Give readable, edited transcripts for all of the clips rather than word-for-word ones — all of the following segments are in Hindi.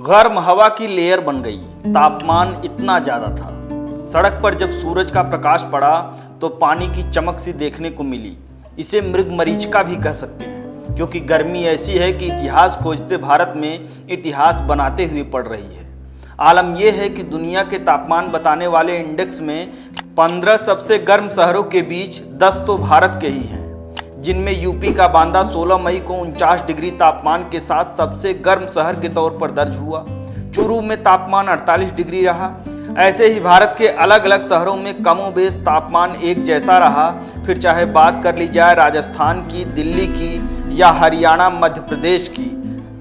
गर्म हवा की लेयर बन गई। तापमान इतना ज्यादा था, सड़क पर जब सूरज का प्रकाश पड़ा तो पानी की चमक सी देखने को मिली। इसे मृगमरीचिका भी कह सकते हैं, क्योंकि गर्मी ऐसी है कि इतिहास खोजते भारत में इतिहास बनाते हुए पड़ रही है। आलम यह है कि दुनिया के तापमान बताने वाले इंडेक्स में 15 सबसे गर्म शहरों के बीच 10 तो भारत के ही हैं, जिनमें यूपी का बांदा 16 मई को 49 डिग्री तापमान के साथ सबसे गर्म शहर के तौर पर दर्ज हुआ। चूरू में तापमान 48 डिग्री रहा। ऐसे ही भारत के अलग अलग शहरों में कमोबेश तापमान एक जैसा रहा। फिर चाहे बात कर ली जाए राजस्थान की, दिल्ली की या हरियाणा मध्य प्रदेश की,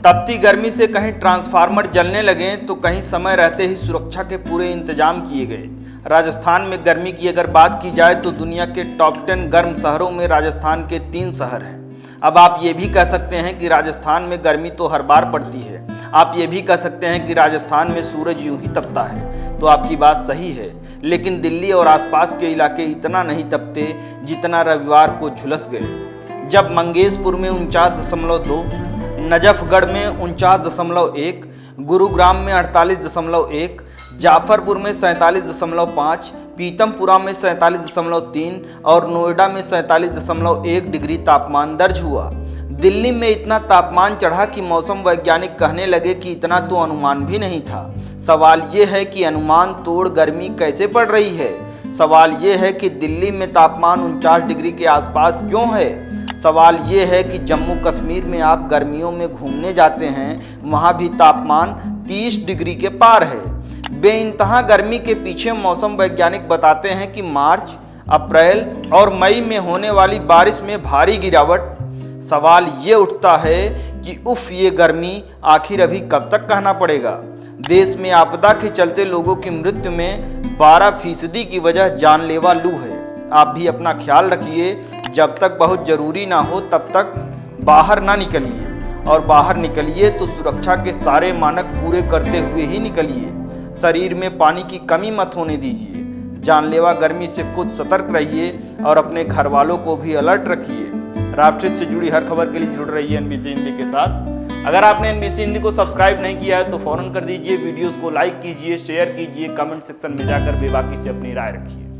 तपती गर्मी से कहीं ट्रांसफार्मर जलने लगे तो कहीं समय रहते ही सुरक्षा के पूरे इंतजाम किए गए। राजस्थान में गर्मी की अगर बात की जाए तो दुनिया के टॉप 10 गर्म शहरों में राजस्थान के 3 शहर हैं। अब आप ये भी कह सकते हैं कि राजस्थान में गर्मी तो हर बार पड़ती है। आप ये भी कह सकते हैं कि राजस्थान में सूरज यूं ही तपता है। तो आपकी बात सही है, लेकिन दिल्ली और आसपास के इलाके इतना नहीं तपते जितना रविवार को झुलस गए, जब मंगेशपुर में 49.2, नजफगढ़ में 49.1, गुरुग्राम में 48.1, जाफरपुर में 47.5, पीतमपुरा में 47.3 और नोएडा में 47.1 डिग्री तापमान दर्ज हुआ। दिल्ली में इतना तापमान चढ़ा कि मौसम वैज्ञानिक कहने लगे कि इतना तो अनुमान भी नहीं था। सवाल ये है कि अनुमान तोड़ गर्मी कैसे पड़ रही है। सवाल ये है कि दिल्ली में तापमान 49 डिग्री के आसपास क्यों है। सवाल ये है कि जम्मू कश्मीर में आप गर्मियों में घूमने जाते हैं, वहाँ भी तापमान 30 डिग्री के पार है। बेइंतहा गर्मी के पीछे मौसम वैज्ञानिक बताते हैं कि मार्च, अप्रैल और मई में होने वाली बारिश में भारी गिरावट। सवाल ये उठता है कि उफ, ये गर्मी आखिर अभी कब तक कहना पड़ेगा। देश में आपदा के चलते लोगों की मृत्यु में 12% की वजह जानलेवा लू है। आप भी अपना ख्याल रखिए। जब तक बहुत ज़रूरी ना हो तब तक बाहर ना निकलिए, और बाहर निकलिए तो सुरक्षा के सारे मानक पूरे करते हुए ही निकलिए। शरीर में पानी की कमी मत होने दीजिए। जानलेवा गर्मी से खुद सतर्क रहिए और अपने घर वालों को भी अलर्ट रखिए। राष्ट्र से जुड़ी हर खबर के लिए जुड़ रही है एनबीसी हिंदी के साथ। अगर आपने एनबीसी हिंदी को सब्सक्राइब नहीं किया है तो फौरन कर दीजिए। वीडियोस को लाइक कीजिए, शेयर कीजिए, कमेंट सेक्शन में जाकर बेबाकी से अपनी राय रखिए।